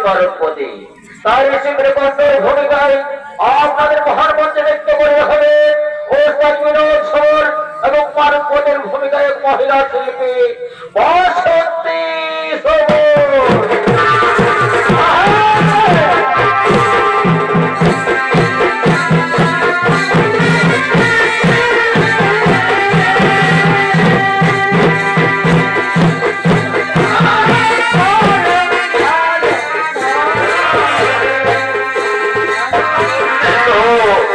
পার্বতী। তাই শিবরেকন্ডের ভূমিকায় আপনাদের মহান মঞ্চে নৃত্য করে হবে ওস্তাদ বিনোদ সর এবং পার্বতীর ভূমিকায় মহিলা শিল্পী বসন্তী সবর। Oh,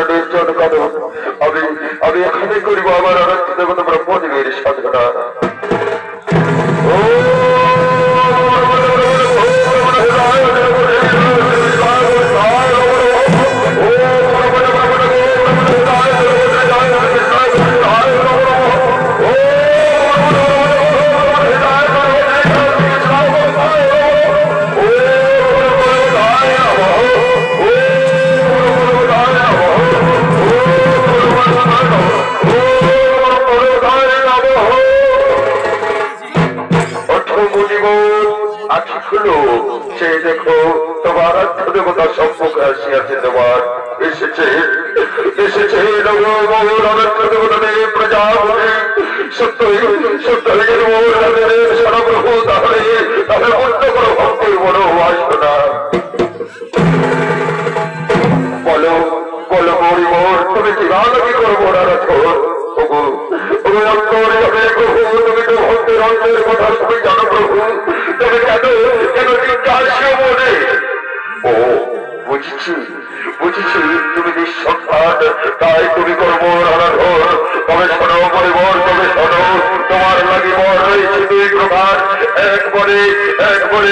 নির্জন কদম আমি এখানে করিব আমার অনন্ত দেবতা ব্রহ্মদেবের সাধনা। সে দেখো তোমার দেবতা সম্মুখে আসিয়াছে, তোমার এসেছে এসেছে প্রজাপতি সত্যই সত্যই সরপ্রভু। তাহলে তাহলে অন্য কোনো ভক্তের বড় আসবে না। বলো বলো গরিবর তুমি কি রাজনীতি করবো না রাখো? তুমি তো ভক্তের অন্তের কথা সবই জানো প্রভু, তবে কেন কেন জিজ্ঞাসা মনে? ও বুঝেছি বুঝেছি, তুমি নিঃসন্তান, তাই তুমি করবো রাধাধর। তবে শোনো পরিবর, তবে শোনো, তোমার লাগি বর রয়েছে দুই প্রকার। একবারে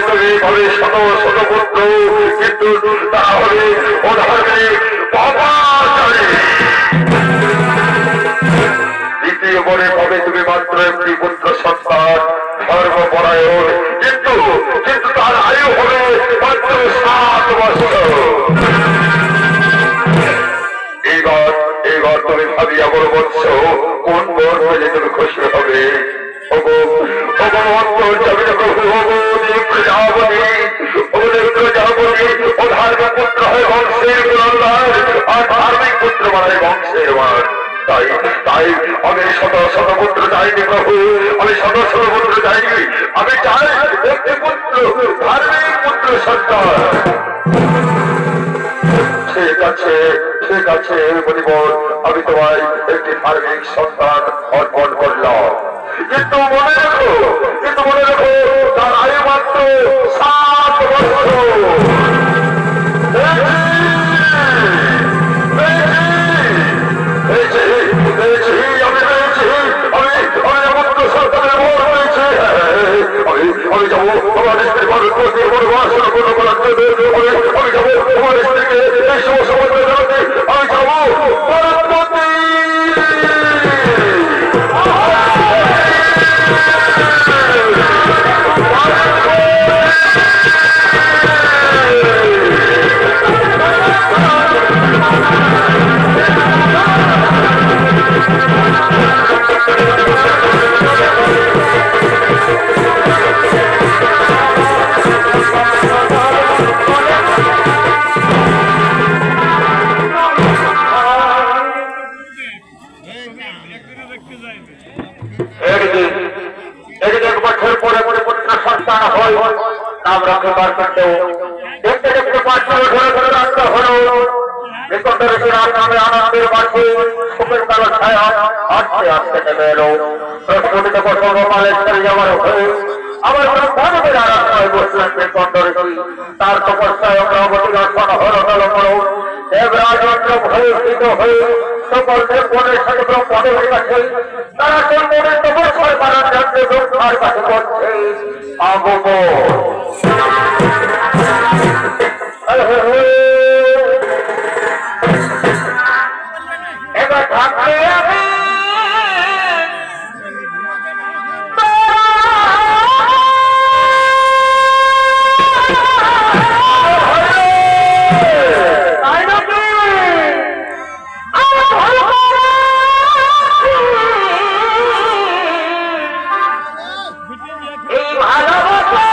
তুমি ভাবে শত শত পুত্র, কিন্তু তাহলে ওধারে পাপাচারী। দ্বিতীয় বরে ভাবে তুমি মাত্র একটি পুত্র সন্তান, ধর্মপরায়ণ, কিন্তু কিন্তু তার আয়ু হবে মাত্র 7 বছর। এইবার তুমি ভাবিয়া বড় বলছ কোন বর হলে তুমি খুশি হবে? ধার্মিক পুত্র হয় বংশের আর ধার্মিক পুত্র মানে বংশের মান। তাই তাই আমি শত শত পুত্র চাইনি প্রভু, আমি শত শত পুত্র চাইনি, আমি চাই একটি পুত্র, ধার্মিক পুত্র সন্তান। ঠিক আছে ঠিক আছে বলিবর, আমি তোমায় একটি ধার্মিক সন্তান অর্পণ করলাম, কিন্তু মনে রেখো তার আয়ু মাত্র 7 বছর। আমি যাবো আমার স্ত্রী আমি যাবো আমার স্ত্রীকে এই সমস্ত জানাতে, আমি যাবো নাম রাখতে পারবেন। দেখতে দেখতে 5 বছর ধরে ধরে রাখতে হলো নিকটের নামে আনন্দের মাঝে সুখের কালো ছায়া আস্তে আস্তে নেমে এলো। প্রস্ফুটিত গোপালের ছেড়ে যাওয়ার হয়ে আমার ব্রহ্মাণ্ডের আরাধনায় বসলেন নিকট ঋষি। তার তপস্যায় অগ্রগতি দর্শন হল হলো দেবরাজেন্দ্র ভয়ে স্থিত হয়ে সকল দেবগণের সাথে ব্রহ্মাণ্ডের কাছে তারা সেই মনের তপস্যায় পালন যাচ্ছে ব্রহ্মার কাছে করছে এবার থাকলে আমি এই ভালোবাসা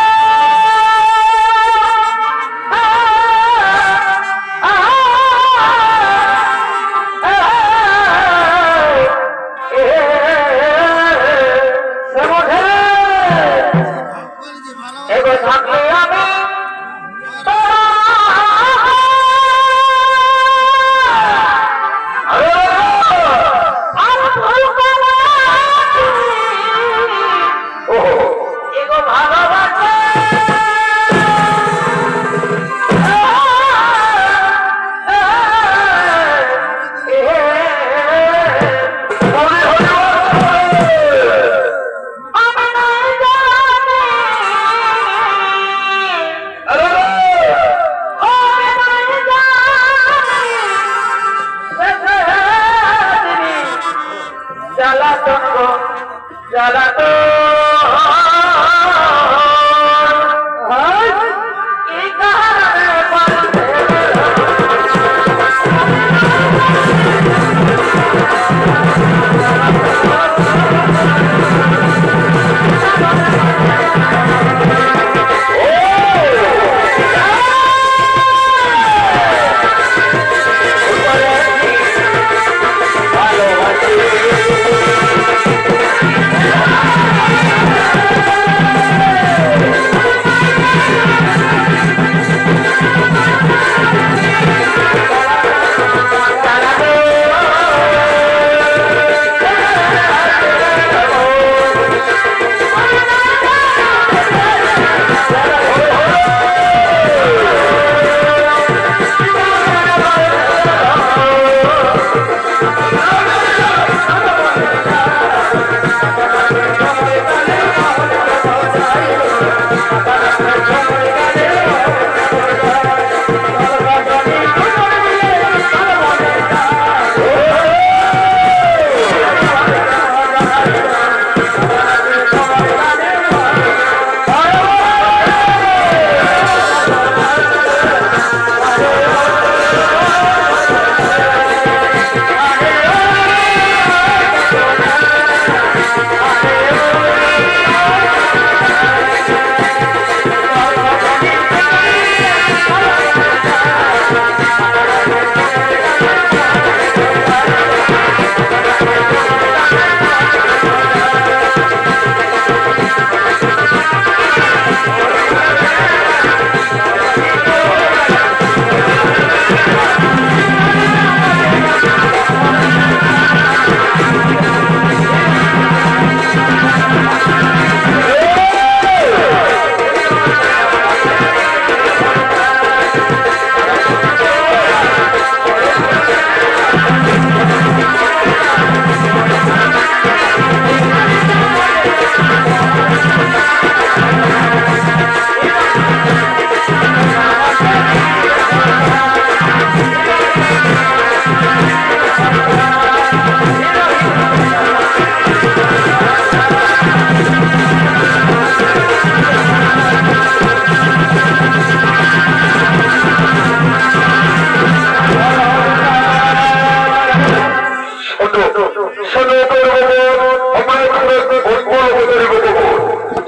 জ্বালাতো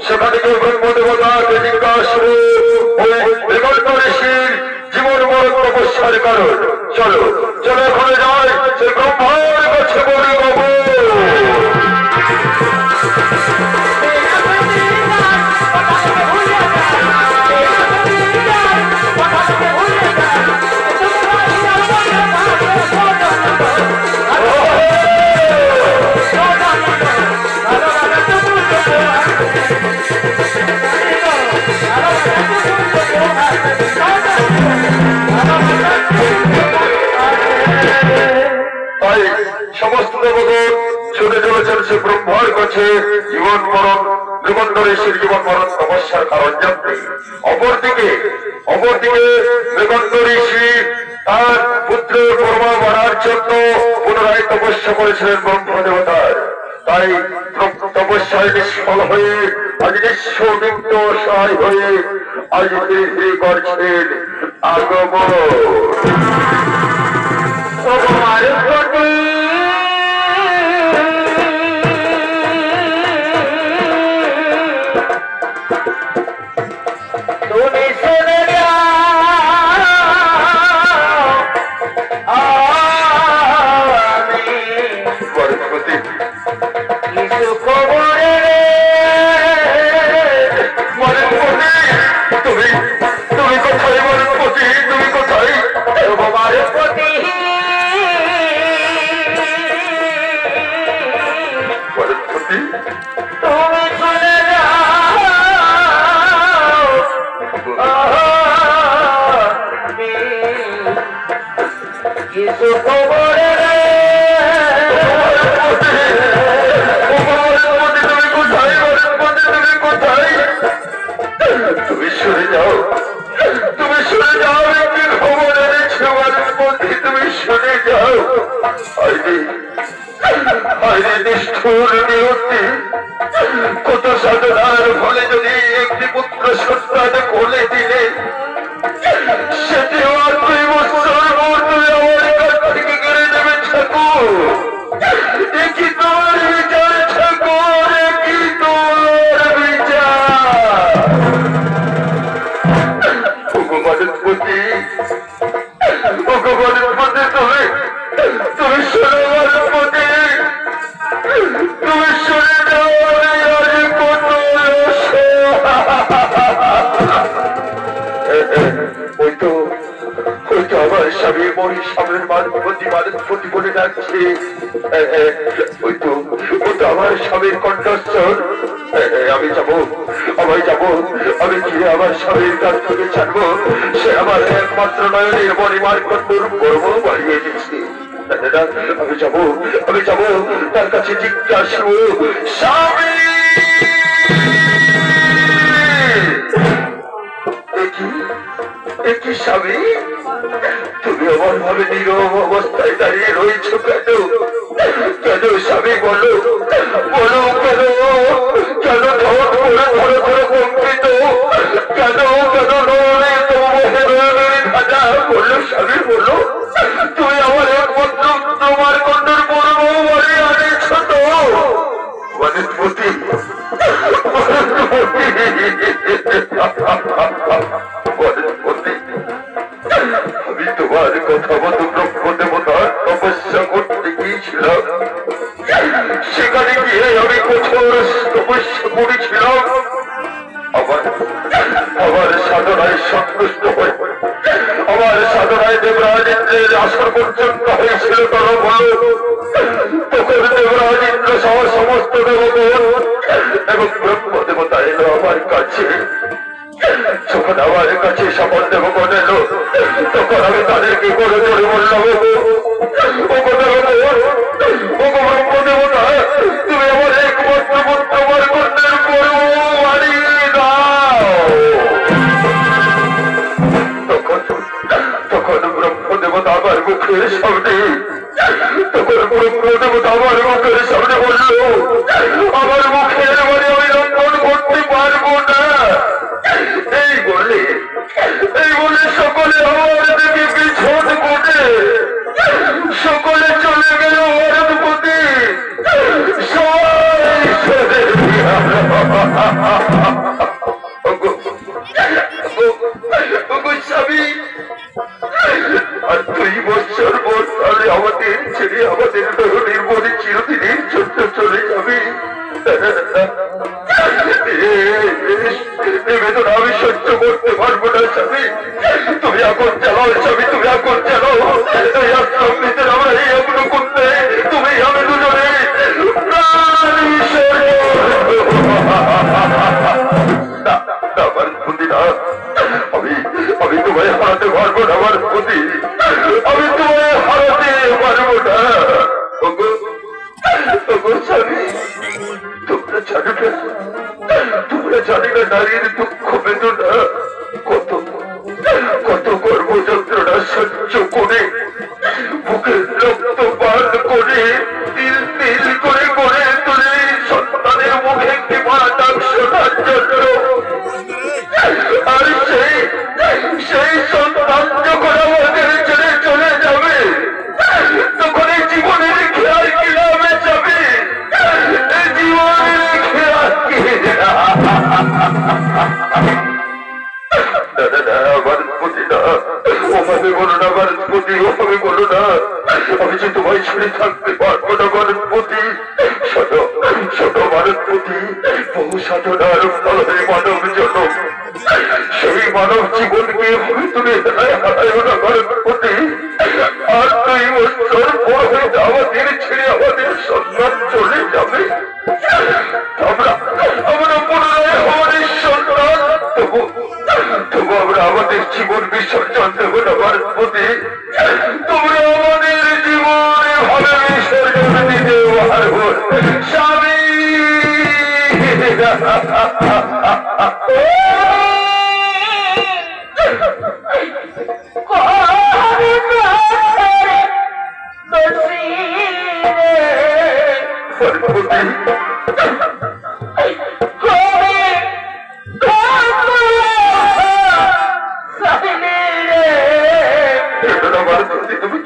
সেখানে ব্রহ্মদেবতা জিজ্ঞাসা জীবন মরণ তপস্যার কারণ। চলো চলো ওখানে যাই, সে ব্রহ্মার কাছে বলি বাবু। সমস্ত দেবগণ ছুটে চলেছেন সে ব্রহ্মার কাছে জীবন মরণ মৃগন্ধরেশ্বর জীবন মরণ তপস্যার কারণ জানতে। অপরদিকে মৃগন্ধ ঋষি তার পুত্র কর্মা বাড়ার জন্য পুনরায় তপস্যা করেছিলেন ব্রহ্মদেবতার। তাই তপস্যায় নিষ্ফল হয়ে আজ নিঃস্বনিগ্ধ সহায় হয়ে আজ ধীরে ধীরে করছেন আগমন। নিষ্ঠুর নিয়তি কত সাধনার ফলে যদি একটি পুত্র সন্তান কোলে দিলে সেটিও আর 2 বছর পর তুমি আমার কাছ থেকে কেড়ে নেবে ঠাকুর। কি তোমার বিচার ঠাকুর, কি তোমার বিচার? ভগবানপতি, ভগবানপতি, তুমি শোনো মানপতি, তুমি শুনে যাও আজ কত ওই তো আমার স্বামী মরি সামনের মানপতি মানপতি বলে ডাকছে। ওই তো আমার স্বামীর কণ্ঠস্বর। আমি যাবো, আমি যাবো, আমি গিয়ে আমার স্বামীর কাছ থেকে ছাড়বো। সে আমার একমাত্র নয়নের পরিবার কঠোর গর্ব বাড়িয়ে দিচ্ছে। আমি যাবো, আমি যাবো, তার কাছে জিজ্ঞাসা স্বামী কি স্বামী, তুমি আমার ভাবে নীরব অবস্থায় দাঁড়িয়ে রয়েছ কেন? কেন স্বামী বলো, বলো কেন? কেন ধর করে ধরে ধরে কম্পিত? কেন কেন নয় ভাজা বললো স্বামী বলো, তুমি আমার একমাত্র তোমার কন্যার পর্ব বলে আনেছ তো? মানপতি, আমি তোমার কথা মতো ব্রহ্ম দেবতার তপস্যা করতে গিয়েছিলাম। সেখানে গিয়ে আমি কঠোর তপস্যা করেছিলাম। আমার সাধনায় সন্তুষ্ট হয়ে আমার সাধনায় দেবরাজ ইন্দ্রের আসর পর্যন্ত হয়েছিল তারা বলো। তখন দেবরাজ ইন্দ্র সহ সমস্ত দেবগণ এবং ব্রহ্ম দেবতা এলো আমার কাছে। যখন আমার কাছে সকল দেবগণ এলো তখন আমি তাদেরকে করে ধরে বললাম, ব্রহ্ম দেবতা, তুমি আমার একমাত্র পুত্র আমার কন্যার পর্ব বাড়িয়ে দাও। তখন ব্রহ্ম দেবতা আমার মুখের সামনে বলল, আমার মুখের বাড়ি আমি লঙ্ঘন করতে পারবো না। এই বলে সকলে আমার দিকে পিছন করে সকলে চলে গেল ভারতপতি। স্বামী, আর 2 বছর পর তাহলে আমাদের ছেড়ে আমাদের ধরনের মনে চিরদিনের জন্য চলে যাবে। বেদনা আমি সহ্য করতে পারবো না স্বামী। তুমি আগুন চালাও স্বামী, তুমি আগুন চালাও। এই আশ্রম নিতে আমরা এই আগুন করতে তুমি আমি দুজনে আমি তোমায় হারাতে পারবো না আমার প্রতি, আমি তোমায় হারাতে পারবো না। স্বামী, তোমরা জানি না নারীর দুঃখ বেদনা কত কত কর্মযন্ত্রণা সহ্য করে বুকের রক্ত পান করে তিল তিল করে করে তুলে সন্তানের মুখে একটি মারাত্মক শোনার জন্য। আর সেই সন্তান যখন আমাদের ছেড়ে চলে যাবে তখন এই জীবনের খেয়াল কিলামে যাবে, এই জীবনের খেয়াল কি? আমি যে তোমায় ছেড়ে থাকতে পারবো না ভারতপতি। ছোট ভারতপতি, বহু সাধনার ফলে মানব জন্ম, সেই মানব জীবনকে আমি তুমি হারাইও না ভারতপতি। আর 2 বছর পর হয়তো আমাদের ছেড়ে আমাদের সন্তান চলে যাবে। আমরা পুনরায় আমাদের সন্তান তবু আমরা আমাদের জীবন বিসর্জন দেবো না ভারতপতি। তোমরা আমাদের জীবনে ভাবে বিসর্জন দিতে পারবো স্বামী। আমার প্রতি তুমি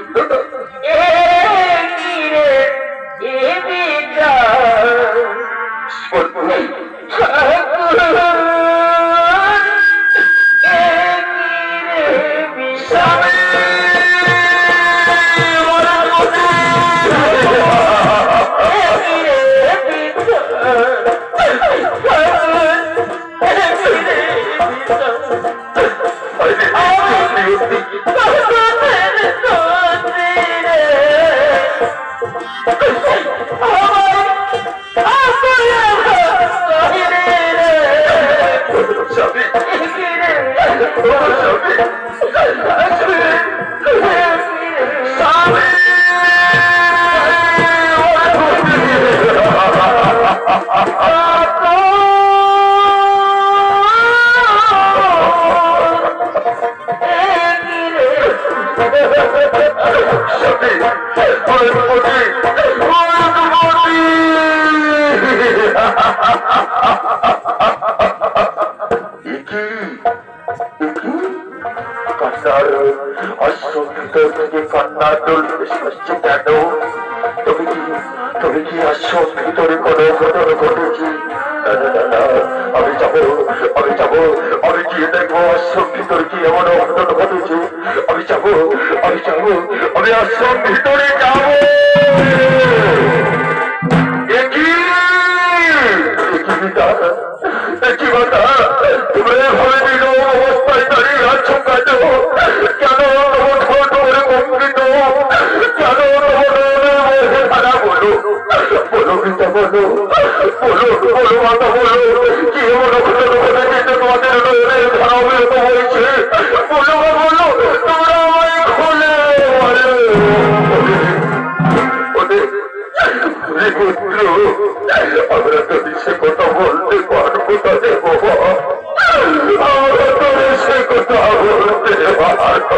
কান্না চলতে কেন? তুমি কি আসছো ভিতরে কোনো ঘটনা ঘটেছি? আমি যাবো আমি গিয়ে দেখবো আশ্রম ভিতরে কি এমন অঘটন ঘটেছে। আমি যাবো আমি আশ্রম ভিতরে যাবো। তুমি এভাবে নীরব অবস্থায় দাঁড়িয়ে আছো কেন? কেন তোমার কম্পিত? কেন তোমার বলো পিতা বলো মাতা বলো কি এমন অঘটন ঘটেছে তোমাদের ধারা অবিরত হয়েছে? বলো তোমরা আমায় খুলে আমরা তো সে কথা বলতে পারবো তাদের বাবা, আমরা তো সে কথা বলতে পারবো।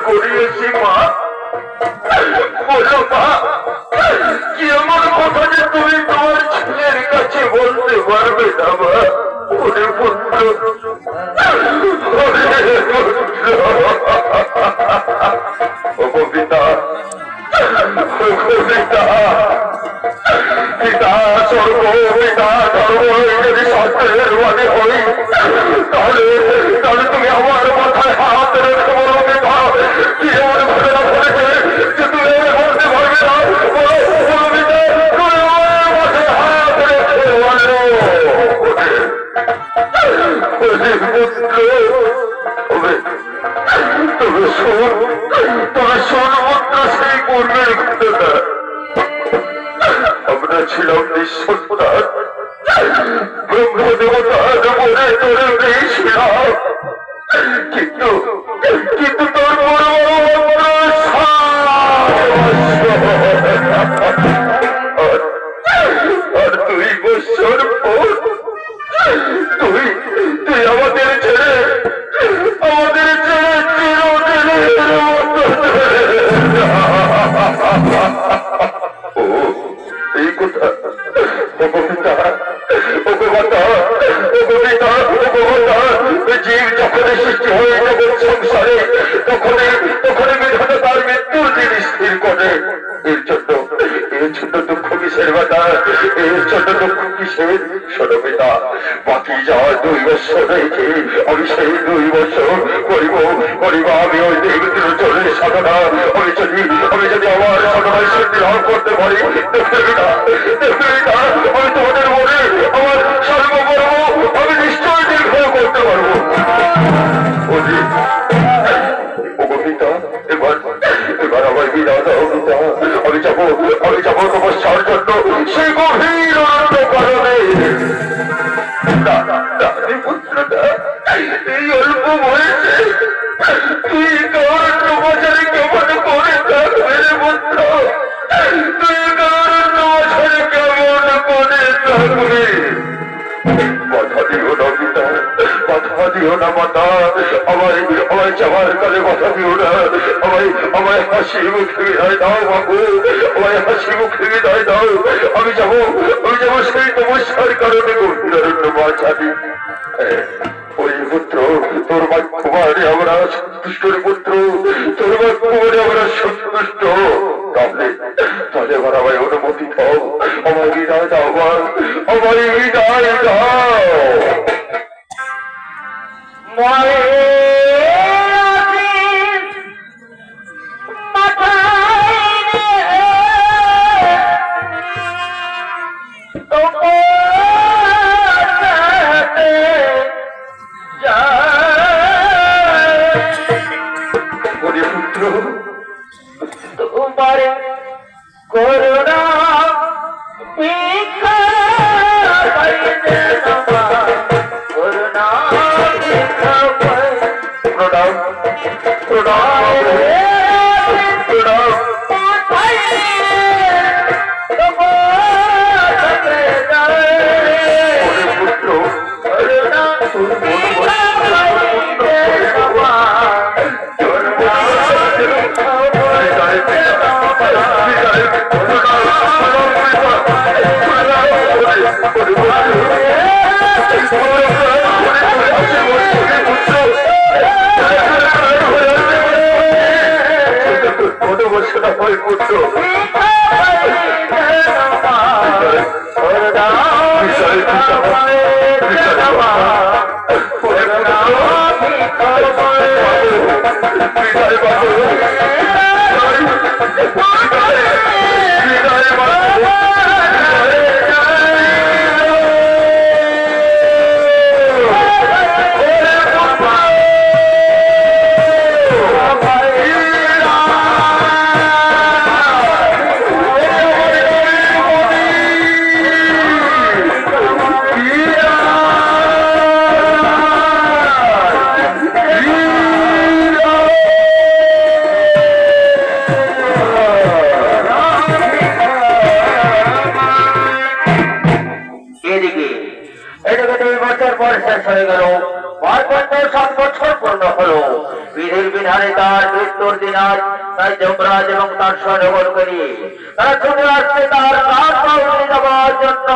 করিয়েছি মা, বলো মা কি এমন কথা যে তুমি তোমার ছেলের কাছে বলতে পারবে না? মা ওরে পুত্র পিতা সর্বপিতা ধর্ম যদি শাস্ত্রের মানে হই তাহলে তুমি আমার মাথায় হাত রেখে বলো পিতা কি এমন ঘটনা ঘটেছে যে তুমি বলতে পারবে না? বলো পিতা তুমি আমার মাথায় হাত রেখে বলো। পুত্র তবে সর্বত্র সেই পূর্বের ঘটনা। আমরা ছিলাম নিঃসন্তান, ব্রহ্মদেবতার মনে তোরে পেয়েছিলাম, কিন্তু তোর আর 2 বছর পর তুই আমাদের ছেড়ে এই কথা জীব যখন সৃষ্টি হয়ে যাবে সংসারে তখনই বিধাতা তার মৃত্যুর দিন স্থির করে। এর জন্য দুঃখ কিসের বাধা, এর জন্য দুঃখ কিসের? শোনো পিতা, বাকি বাকি যা 2 বছর রয়েছে আমি সেই 2 বছর করিব আমি ওই দেবীর চলে সাধনা আমি যদি আমার সাধনায় সিদ্ধি লাভ করতে পারি আমি তোমাদের মনে আমার সর্বকর্ম আমি নিশ্চয় দীর্ঘ করতে পারবো। এবার আমার বিনা দাও পিতা, আমি যাবো তপস্যার জন্য সেই গভীর অনন্ত কারণে। এই অল্প বয়সে তুই কারণ বাজারে কেমন করে থাকবে রে পুত্র, তুই কারণ বাজারে কেমন করে থাকবে। বাধা দিও না পিতা, বাধা দিও না মাতা, আমায় যাওয়ার কালে বাধা দিও না, আমায় হাসি মুখে বিদায় দাও বাবু, আমায় হাসি মুখে বিদায় দাও। আমি যাবো সেই তপস্যার কারণে গভীরারণ্য বাঁচাবি। ওই পুত্র তোর বাক্যবাণে আমরা সন্তুষ্ট রে পুত্র, তোর বাক্যবাণে আমরা সন্তুষ্ট। তাহলে এবার আমায় অনুমতি দাও, আমায় বিদায় দাও, আমায় বিদায় দাও। তোমারে করুণা ভিক্ষা পাইবে নামা, করুণা ভিক্ষা পাইবে। প্রণাম যমরাজ এবং তার সহযোগন করি তারা চলে আসছে তার প্রাণ পাওয়া দেওয়ার জন্য।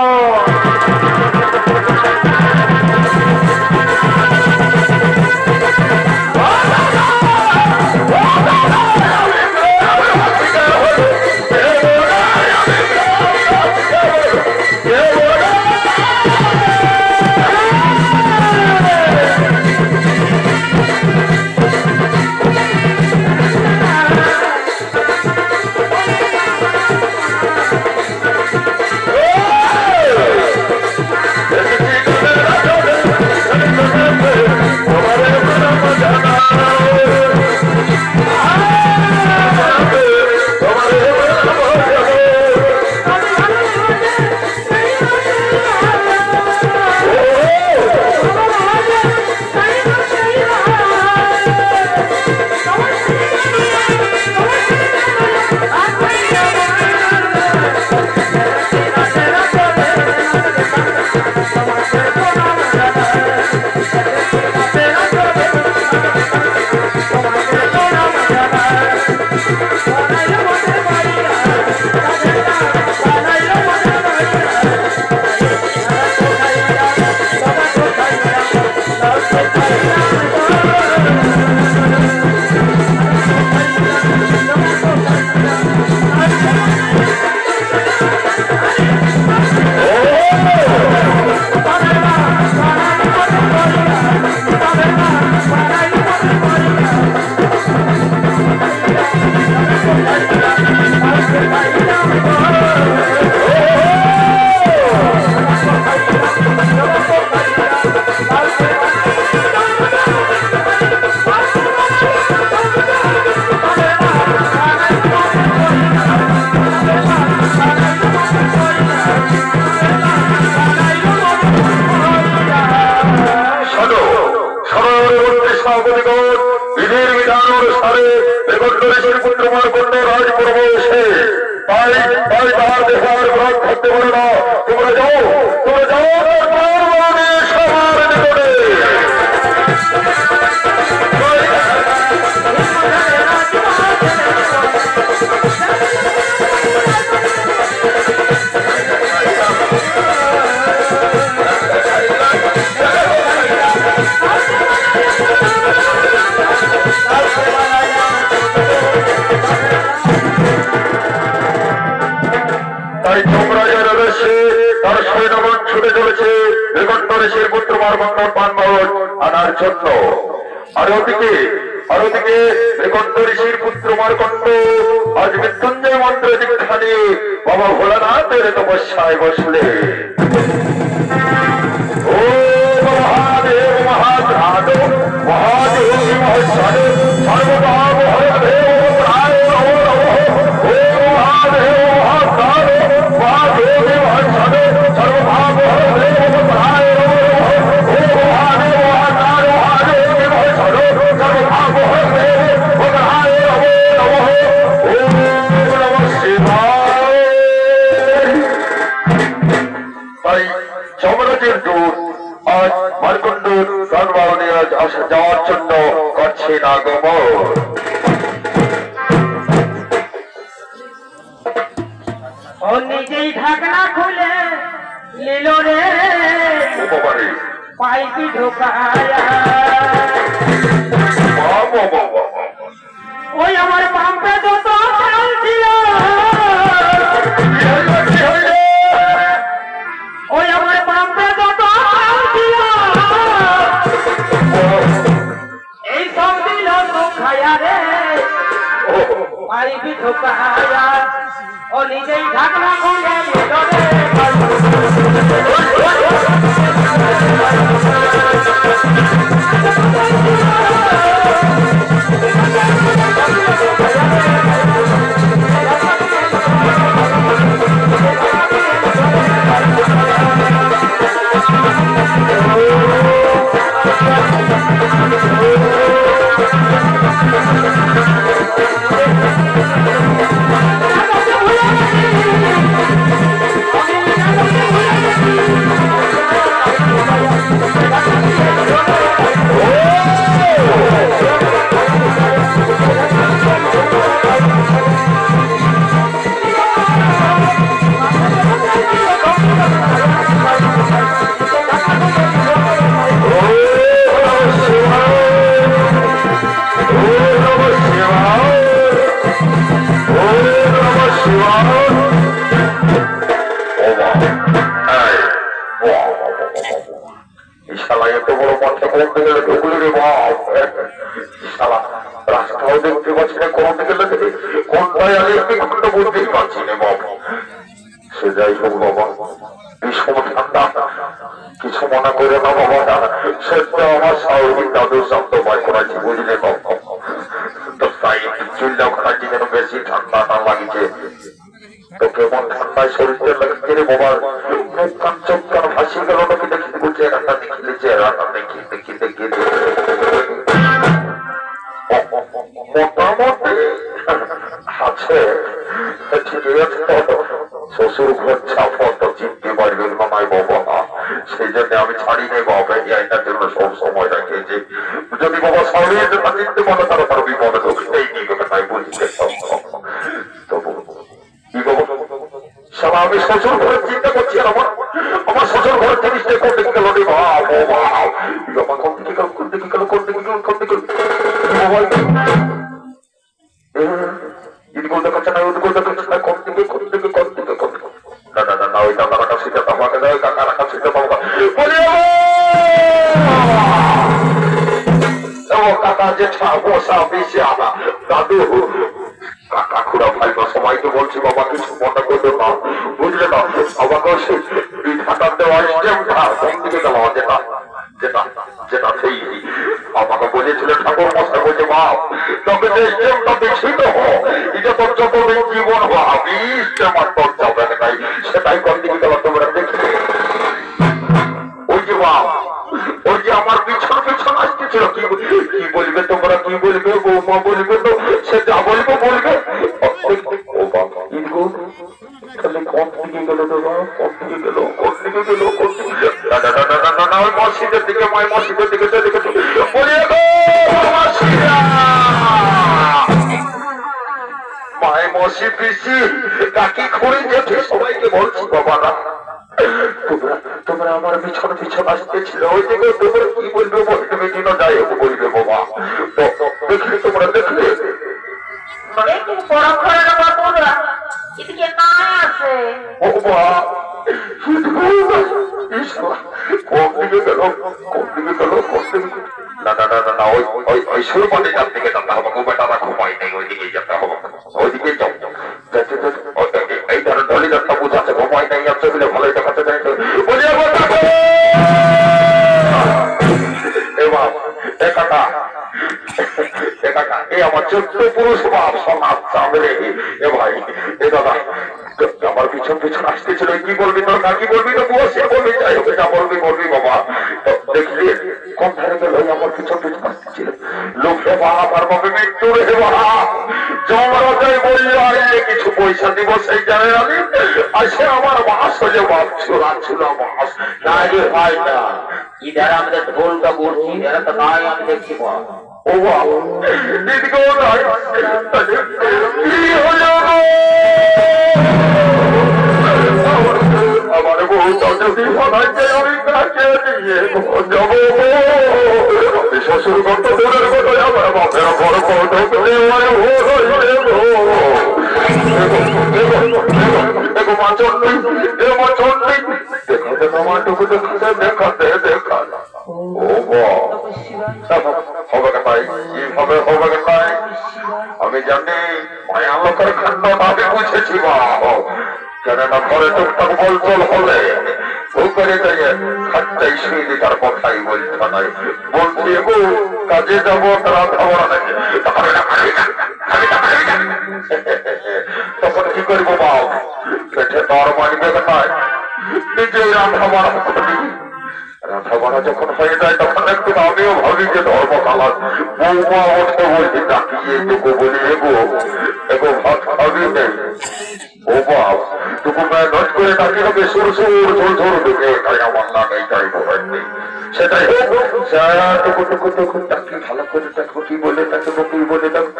সারে মেঘন্ডরেশ্বরী পুত্র মার্কণ্ড রাজপর্ব এসে তাই তার দেখার গ্রহ করতে পারে না। তোমরা যাও সবার নিকটে। তাই যমরাজের আদেশে তার সৈন্যগণ ছুটে চলেছে মেঘন্ডরেশ্বর পুত্র মার্কণ্ড পানবাহন আনার জন্য। আর ওদিকে মেঘন্ডরেশ্বর পুত্র মার্কণ্ড আজ মৃত্যুঞ্জয় মন্ত্র দীক্ষা নিয়ে বাবা ভোলানাথের তপস্যায় বসলে। ও মহাদেব মহাদেব মহাদেব মহাদেব সর্বভাব হরদেব প্রায় যাওয়ার জন্য করছে না গমন। ও নিজেই ঢাকনা খুলে নিল রে পাইপি ঢোকায়া। ওই আমার পাম্পে যত চাল ছিল, ওই আমার পাম্পে যত চাল ছিল, এই সব দিল তো খায়া রে পাইপি ঢোকায়া। ও নিজেই ঢাকনা খুলে নিল রে কিছু মনে করে না বাবা, সত্য আমার স্বাভাবিক দাদুর শব্দ ভয় করাচ্ছি বুঝলে বাবা। তো তাই চুল্লাও খাচ্ছি যেন বেশি ঠান্ডা না লাগিছে। তো কেমন ঠান্ডায় শরীরটা লাগছে রে বাবার, মুখ কান চোখ কান ভাসি গেল নাকি দেখি বলছে একটা দেখিলে চেহারাটা দেখি মোটামুটি আছে ঠিকই আছে। শ্বশুর ঘর ছাপত চিনতে পারবেন না নাই বাবা, সেই জন্য আমি ছাড়ি নেই বাবা, এইটার জন্য সব সময় রাখেছি। যদি বাবা সরিয়ে যেটা চিনতে পারো তারা তার বিপদে ঢুকতেই নিবে তাই বুঝতে তবু কি বাবা সারা আমি শ্বশুর ঘরে চিন্তা করছি। আর আমার শ্বশুর ঘরের জিনিসটা কোন দিকে গেল রে বাবা, কোন দিকে গেল কোন দিকে গেল কোন দিকে গেল কোন দিকে ইদিকে করছে না ওদিকে করছে না কোন দিকে কোন দিকে কোন দিকে কোন দিকে না না না ওই কাকা রাখা সেটা তোমাকে দেয় কাকা রাখা সেটা পাবো কাকা যে বসা বেশি আনা দাদু কাকা খুড়া ভাই বা সবাইকে বলছি বাবা কিছু মনে করবে না বুঝলে না। আমাকেও সেই বিধাটা দেওয়া কোন দিকে গেল যেটা যেটা যেটা সেই আমাকে বলেছিলেন ঠাকুর মশাই বলছে বাপ তবে যে স্টেমটা দেখছি তো এটা তোর যতদিন জীবন ভাবি স্টেমার তোর যাবে নাই সেটাই কোন দিকে গেল তোমরা দেখি। ওই যে বাপ ওই যে আমার পিছন পিছন আসতেছিল কি বলবে তোমরা কি বলবে বৌমা বলবে মাসিদের দিকে মায় মাসিদের দিকে চলে গেছে বলি গো মাসিরা মায় মাসি পিসি কাকি খুঁড়ি যেতে সবাইকে বলছি বাবারা তোমরা আমার পিছন পিছন আসতেছিল ওই দিকে তোমরা কি বলবে বলতে কিনা যাই হোক বলবে বাবা দেখলে তোমরা দেখলে ওই সুরপাটি যার দিকে যেতে হবে বেটারা ঘুমাই নেই ওইদিকে যেতে হবে ওইদিকে যাও এই ধরনের দলিদারটা বুঝাচ্ছে ঘুমাই নেই আছে বলে ভালোই দেখাতে চাই আমার 14 পুরুষ বাপ সমাজ চাঁদরে এ ভাই এ দাদা আমার পিছন পিছন আসতেছিল কি বলবি তোর কাকি বলবি তো বসে বলবি যাই হোক এটা বলবি বাবা দেখলি কোন ধারে গেল আমার পিছন পিছন আসতেছিল লোক হে বাপ আর বাপে মৃত্যু রে বাপ জমরাজাই বলল আরে কিছু পয়সা দিব সেই জানে আমি আসে আমার বাস হয়ে বাপ চুরা বাস না রে ভাই না ইধারে আমাদের ঢোলটা করছি এরা তো নাই আমি দেখছি ও বাবা দিদিকেও নাই কি হলো আমার বউ যদি বানাইতে আমি কাছে দিয়ে যাব শ্বশুর কত দূরের কথা আমার বাপের বড় কত দেখো মা চন্ডী দেখাতে আমার টুকু দেখাতে দেখা ও হবে কথাই কিভাবে হবে কথাই আমি জানি মায়া লোকের খাদ্য ভাবে বুঝেছি বা কেননা ঘরে টুকটাক বলচল হলে করে দাঁড়িয়ে খাটটাই শুয়ে তার কথাই বলতে নাই বলছি গো কাজে যাবো তারা খাবার নাকি তখন কি করবো বাপ পেটে দর মানবে কোথায় নিজেই রান্না বাড়া করি রান্না বাড়া যখন হয়ে যায় তখন একটু আমিও ভাবি যে ধর্মকালা বৌমা ওঠে বলছি ডাকিয়ে এগো বলি এগো ভাত খাবি নেই ও বাপ টুকু নট করে ডাকি হবে সুর ঝোল ঢুকে এটাই আমার নাম এইটাই বলার নেই সেটাই টুকু ডাকি ভালো করে দেখো কি বলে তাকে কি বলে দেখো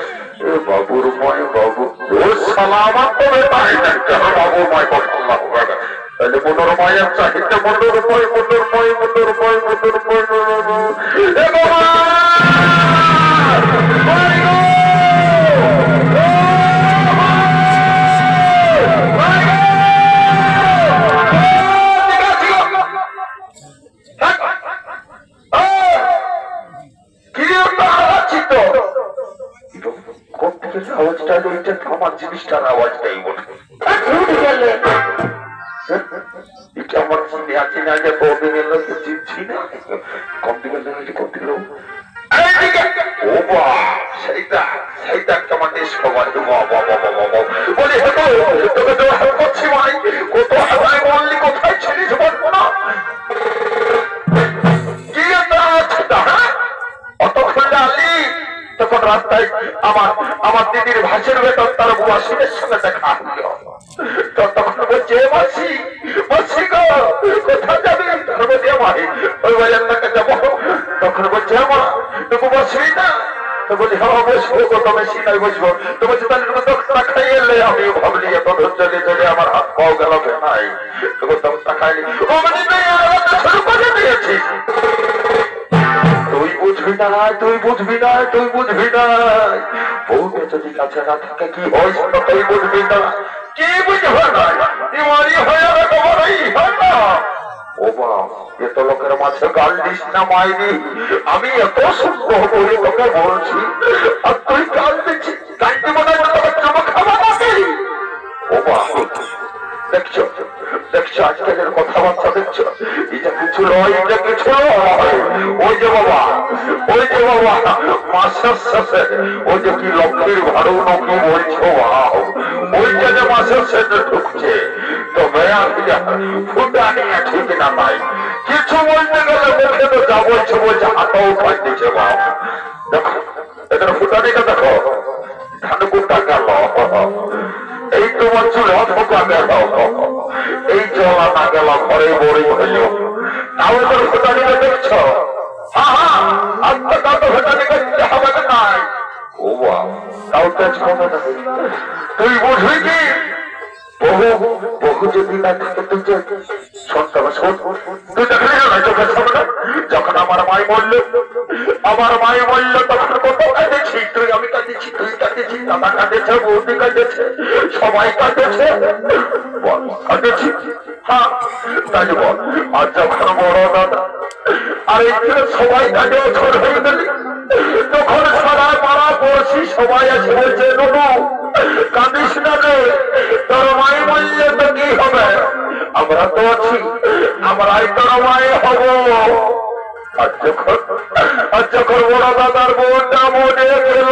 এ বাবুর ময় বাবু সালামাত করে তাই দেখতে হবে বাবুর ময় আল্লাহ তাহলে মনোরময়ের চাহিদা মনোরময় আওয়াজটা আমার জিনিসটার আওয়াজটাই বলে এটা আমার চিনি না যে কবে গেল চিনছি না কম দিকে করতে ও বা সেইটা কেমন দেশ খবর বলি তোকে তো করছি ভাই কত হাজার বললি কোথায় ছিলিস বলবো না কি অতক্ষণ আলি তখন রাস্তায় আমার দিদির ভাসের বেতন তার বুয়া শিবের সঙ্গে দেখা তখন বলছে মাসি গো কোথায় যাবি ওই বাজার টাকা যাবো তখন বলছে আমার তুমি বসবি না তো বলি হ্যাঁ বসবো কত বেশি নাই বসবো তো বলছি তাহলে তুমি দোকটা খাইয়ে এলে আমি ভাবলি এত চলে আমার হাত পাও গেল নাই তখন দোকটা খাইনি ও মানে শুরু করে দিয়েছি তুই বুঝবি না বউকে যদি কাছে না থাকে কি হয় সেটা তুই বুঝবি না কি বুঝবে না ইমারি হয়ে হয় না ও বাপ এত লোকের মাঝে গাল দিস না মাইনি আমি এত সুন্দর করে তোকে বলছি আর তুই গাল দিচ্ছিস গাইতে মনে হয় তোকে চমক খাওয়া নাকি ও বাপ দেখছো আজকালের কথাবার্তা দেখছো এটা কিছু নয় ওই যে বাবা মাসের শেষে ওই যে কি লক্ষ্মীর ভাড়ু নাকি বলছো ওইটা যে মাসের শেষে ঢুকছে তো মেয়া ফুটা নিয়ে ঠিক না নাই কিছু বলতে গেলে মুখে তো যা বলছে হাতাও পাই দিচ্ছে বাপ দেখো এদের ফুটানিটা দেখো ধান কুটা গেল এই তোমার চুলে ঢোকা গেল এই জলা না গেল ঘরে বড়ি হইল আমাদের ভোটারিকে দেখছ? হ্যাঁ হ্যাঁ, আজকে কত ভোটারি করতে হবে নাই। ও তাও তেজ কমে না। তুই বুঝবি কি বহু বহু যদি না থাকে তুই যে তুই দেখলি না চোখের সামনে যখন আমার মাই মরল তখন কত কাঁদেছি, তুই আমি কাঁদেছি, তুই কাঁদেছি, দাদা কাঁদেছে, বৌদি কাঁদেছে, সবাই কাঁদেছে, কাঁদেছি। হ্যাঁ তাই বল। আর যখন বড় দাদা আর এই সবাই কাঁদে ছোট হয়ে গেলি তখন সারা পাড়া পড়ছি সবাই আছে বলছে নুনু কাঁদিস না রে, তোর মাই বললে তো কি হবে, আমরা তো আছি, আমরাই তোর মাই হব। আর যখন বড় দাদার বোনটা মনে গেল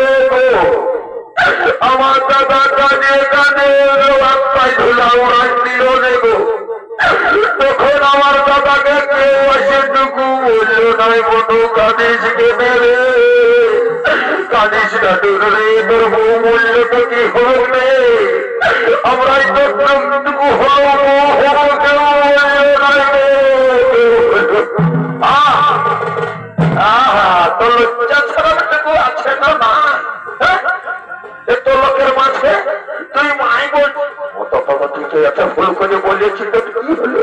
আমার দাদা কাঁদে কাঁদে রাস্তায় ধুলা উড়াই দিল রে গো, তখন আমার দাদাকে কেউ এসে টুকু বলল নয় বন্ধু কাঁদিস কেঁদে রে, কাঁদিস না রে, তোর বউ বলল তো কি হবে, আমরাই তো টুকু হবো কেউ বলল নয়। তোর লজ্জা ছাড়াটুকু আছে না না, এত লোকের মাঝে তুই মাই বলছি তুই তো এত ভুল করে বলেছি তো কি হলো,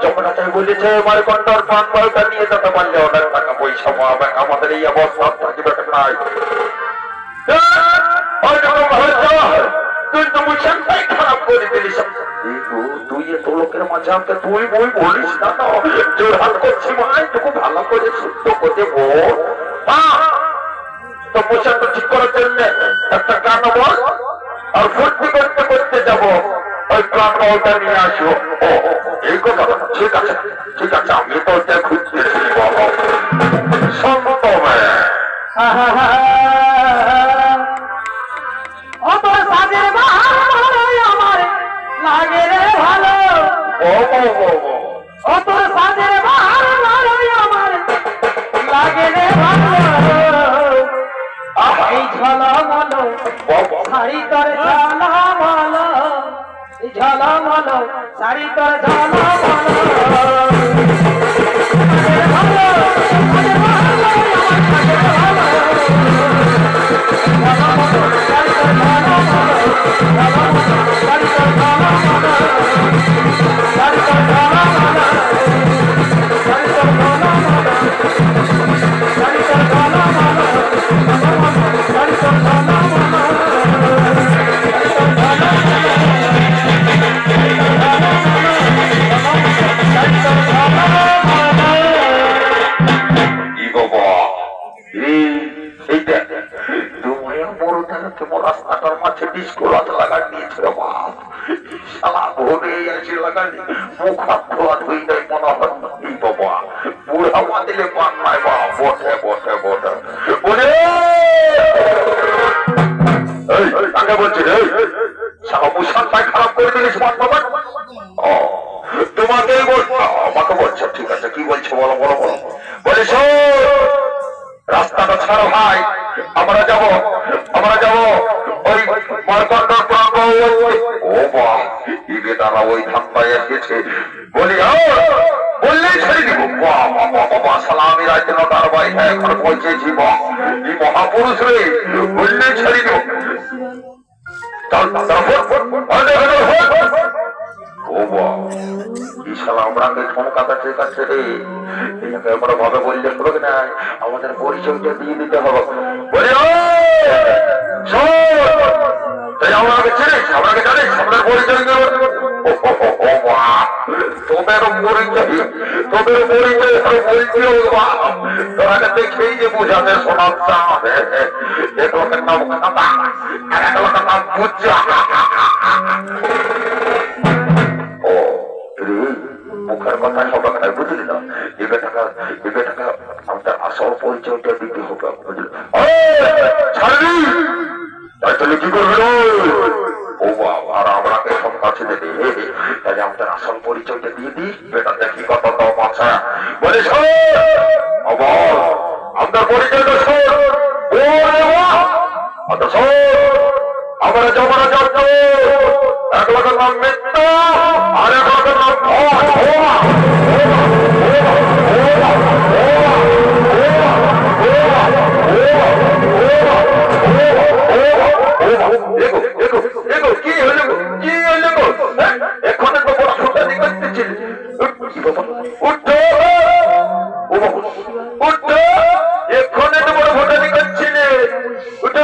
যমুনাটাই বলেছে আমার কন্ডার পান বলটা নিয়ে যেতে পারলে অনেক টাকা পয়সা পাবে, আমাদের এই অবস্থা থাকবে নাই। তুই তো মুখটাই খারাপ করে দিলিস, তুই এত লোকের মাঝে আমাকে তুই বই বলিস না, জোর হাত করছি মাই তোকে ভালো করে শুদ্ধ করতে বল। তো পোশাকটা ঠিক করার জন্য একটা গান বল, আর ফুর্তি করতে করতে যাবো ওই প্রাণ বলটা নিয়ে আসবো। ও এই কথা ঠিক আছে ঠিক আছে, আমি তো ওটা খুঁজতেছি সম্ভব অত সাজের আমার লাগে রে ভালো, অত সাজের আমার লাগে রে ভালো, এই ঝলমলো শাড়ি তোর ঝলমলো, এই ঝলমলো শাড়ি তোর ঝলমলো, রাস্তাটার মাঝে ডিসকোলাত লাগান দিয়েছে বাপ, সালা ভোরে এসে লাগানি মুখ হাত ধোয়া ধুই দেয় মনে হয়। এই বাবা বুড়া মা দিলে পান নাই বা বটে বটে বটে বলে তাকে বলছি রে সারা মুসান পাই খারাপ করে দিলিস মান বাবা। ও তোমাকেই বলছো, আমাকে বলছো, ঠিক আছে কি বলছো বলো বলো বলো। বলিস রাস্তাটা ছাড়ো ভাই, আমরা যাবো ওই মারকন্ডর প্রাঙ্গ। ও বাহ ইবে তারা ওই ধান্দায় এসেছে, বলি বললেই ছেড়ে দিব। বাবা সালামি রাজ্য তার ভাই এখন পৌঁছেছি, এই মহাপুরুষ রে বললেই ছেড়ে দিব। ভাবে বললে হবে না, আমাদের পরিচয়টা দিয়ে দিতে হবে। আমাকে চিনিস, আমাকে জানিস, আমাদের পরিচয় দেব। তোদের পরিচয় তোরা দেখেই যে বুঝাতে শোনাচ্ছা এক লোকের নাম খাতা আর এক লোকের নাম বুঝা। ও মুখের কথা সবাই খায় বুঝলি না, এবে টাকা আমাদের আসল পরিচয়টা দিতে হবে বুঝলি। ছাড়বি তাহলে কি করবি? ও বাবা আর আমাকে সব কাছে দেবে, তাহলে আমাদের আসল পরিচয়টা দিয়ে দিই, বেটা দেখি কত দম আছে। বলে আমাদের পরিচয়টা শোন, আমরা জমানা যাচ্ছ এক লোকের নাম মিত্র আর এক লোকের নাম উঠো এক্ষণে তো বড় ভোটানি করছিলে উঠো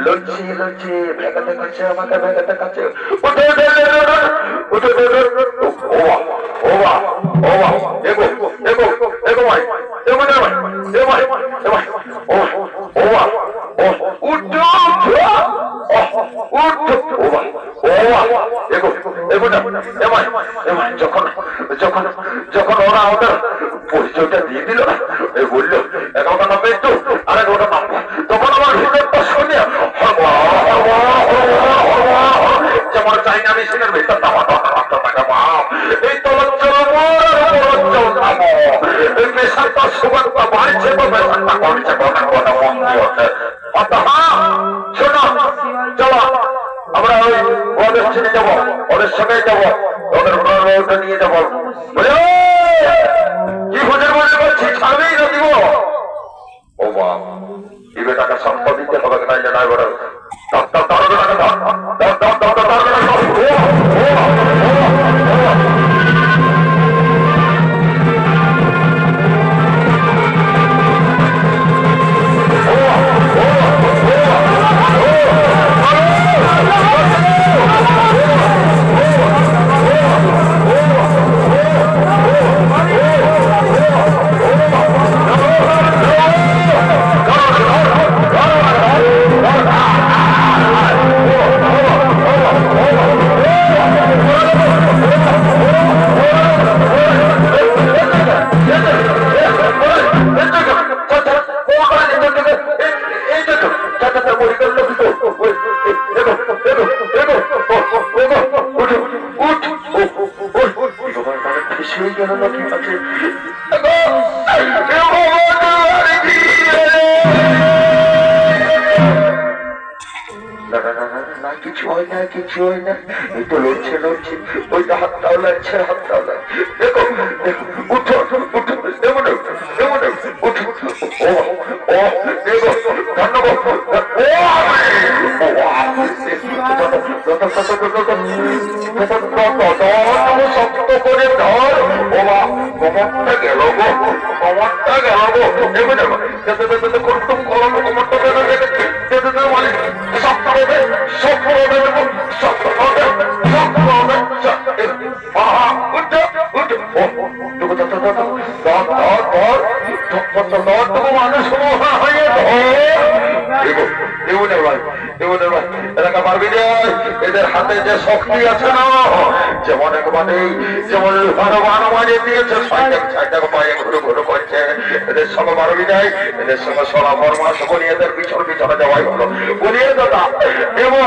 লড়ছি লড়ছি ভেগাতে কাছে আমাকে ভেগাতে কাছে উঠো উঠো এগো এগো এগো ভাই এগো না ভাই এ ভাই এ ভাই উঠো যখন যখন যখন ওরা ওদের পরিচয়টা দিয়ে দিল বললো 11টা নামবে একটু আর 11টা নামবে তখন আমার হৃদয়টা শুনে যেমন চাইনা মেশিনের ভেতর এই তলচ্চল পেশাটা সুগন্ধটা বাড়ছে তো পেশাটা কমছে কথা মন্দি হচ্ছে শোনো চলো আমরা ওদের ছেড়ে যাবো ওদের সঙ্গে যাবো ওদের ওটা নিয়ে যাবো কি ভোজের মনে করছি ছাড়বেই না দিব ও মা দিবে টাকা সম্পদ দিতে হবে না জানাই বড় কিছু হয় না এই তো লড়ছে লড়ছে ওইটা হাতটাও লাগছে হাতটাও লাগছে দেখো দেখো উঠো উঠো এমন এমন উঠো ও দেখো ধন্যবাদ শক্ত করে ধর ওমা কমরটা গেল গো কমরটা গেল গো এমন করতুম কলম কমরটা গেল মানে শক্ত হবে শক্ত হবে শক্ত হবে শক্ত হবে মানুষ হয়ে এলাকা পারবি এদের হাতে যে শক্তি আছে না যেমন একবারে যেমন দিয়েছে পায়ে ঘুরো ঘুরো করছে এদের সঙ্গে পারবি যায় এদের সঙ্গে সলা পরামর্শ করি এদের পিছন পিছনে যাওয়াই হলো বলিয়ে দাদা এবং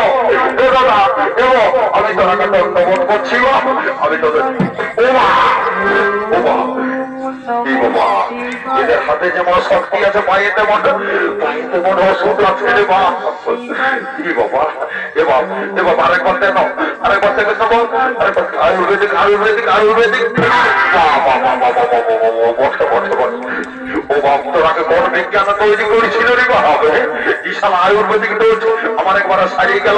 দাদা এবং আমি তোরাকে দণ্ডবোধ করছি আমি তোদের এদের হাতে যেমন শক্তি আছে পায়েতে মনে ওষুধ আছে রে বাবা এবার আরেকবার দেখো আরেকবার দেখে নেবো আয়ুর্বেদিক আয়ুর্বেদিক আয়ুর্বেদিক ও ভক্তরাকে কোন বিজ্ঞান তৈরি করেছিল রে বাবা বিশাল আয়ুর্বেদিক ডোজ আমার একবার সারিয়ে গেল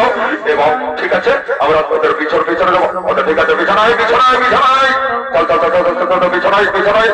এবং ঠিক আছে আমরা ওদের পিছন পিছনে যাবো ওদের ঠিক আছে বিছানায় বিছানায় বিছানায় চল চল চল চল বিছানায় বিছানায়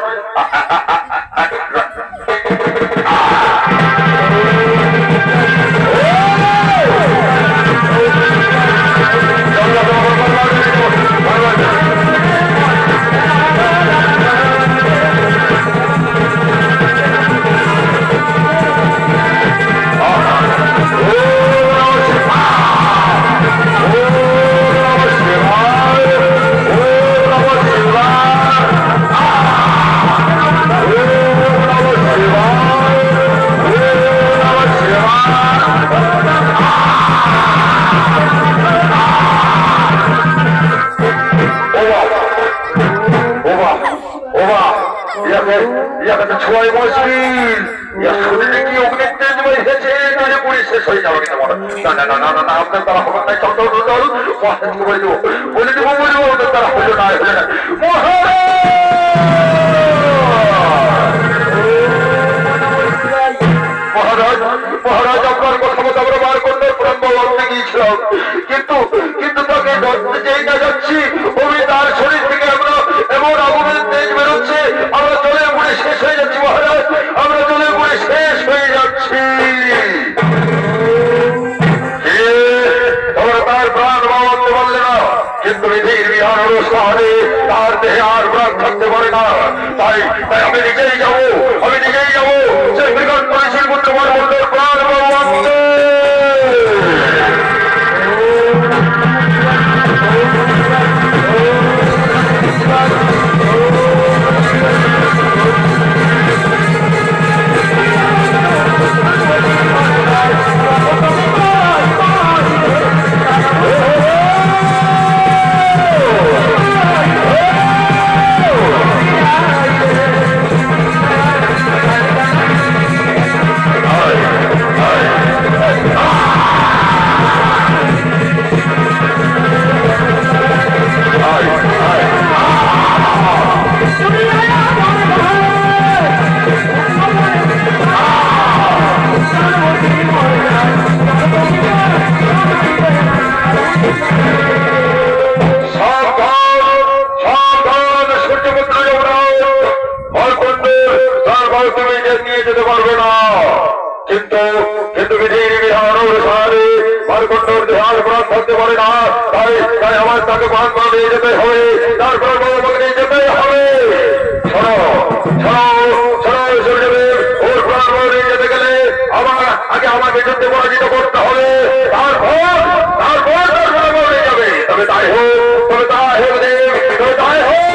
ছয় মুশকিল শরীরে কি অগ্নির তেজ বেরিয়েছে তাহলে পুলিশ শেষ হয়ে যাবে কিন্তু না না না না না আপনার তারা হবে না চল চল চল মহারাজকে বলে দেবো বলে দেবো ওদের তারা হলো না হলে না মহারাজ মহারাজ আপনার কথা মতো আমরা বার করলে প্রাণ বলতে গিয়েছিলাম কিন্তু কিন্তু তাকে ধরতে যেই না যাচ্ছি ওই তার শরীর থেকে আমরা এমন আগুনের তেজ বেরোচ্ছে তাই তাই আমি নিজেই যাবো সেই বিরাট পরিষের পুত্র মন্ডল প্রাণ কিন্তু বিধির বিধান অনুসারে মারকন্ডর ধ্যান প্রাণ থাকতে পারে না তাই তাই আমার তাকে প্রাণ প্রাণ নিয়ে যেতে হবে তারপর আমাকে নিয়ে যেতে হবে শোনো সূর্যদেব ওর প্রাণ নিয়ে যেতে গেলে আগে আমাকে যুদ্ধে পরাজিত করতে হবে তারপর নিয়ে যাবে তবে তাই হোক দেব তবে তাই হোক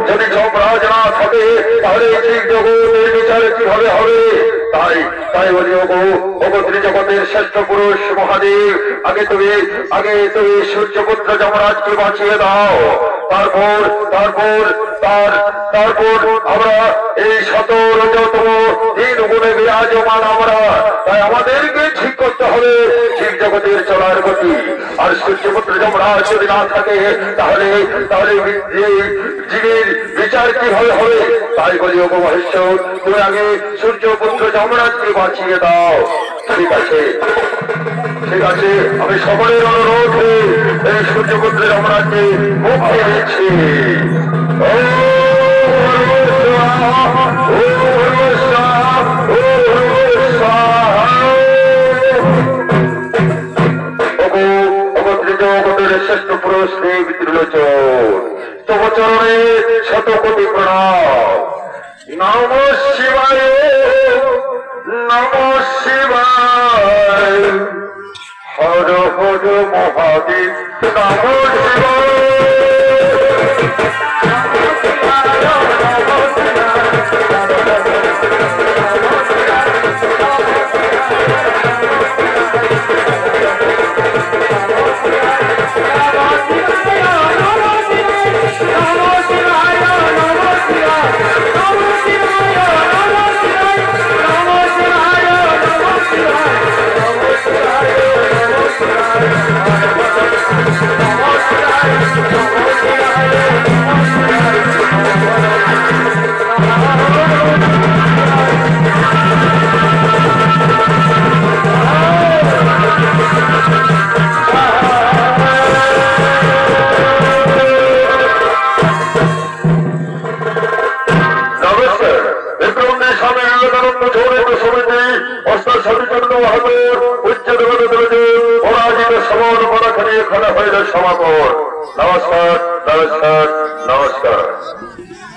যদি যমরাজ না থাকে তাহলে এই জগতের বিচার কিভাবে হবে তাই বলি ওগো ত্রিজগতের শ্রেষ্ঠ পুরুষ মহাদেব আগে তুমি সূর্যপুত্র যমরাজকে বাঁচিয়ে দাও তারপর আমরা এই 17তম দিন গুণে বিরাজমান আমরা তাই আমাদেরকে ঠিক করতে হবে জীব জগতের চলার গতি আর সূর্যপুত্র যমরাজ যদি না থাকে তাহলে জীবের বিচার কিভাবে হবে তাই বলি ওগো মহেশ্বর তুমি আগে সূর্যপুত্র যমরাজকে বাঁচিয়ে দাও ঠিক আছে আমি সকলের অনুরোধে এই সূর্যপুত্র যমরাজকে মুক্তি দিচ্ছি শ্রেষ্ঠ পুরুষ দেব ত্রিলোচন তব চরণে 100 কোটি প্রণাম নমঃ শিবায় হর হর মহাদেব নমঃ শিবায় সবল বড়খানি এখানে হইল সমাপন। নমস্কার, নমস্কার, নমস্কার।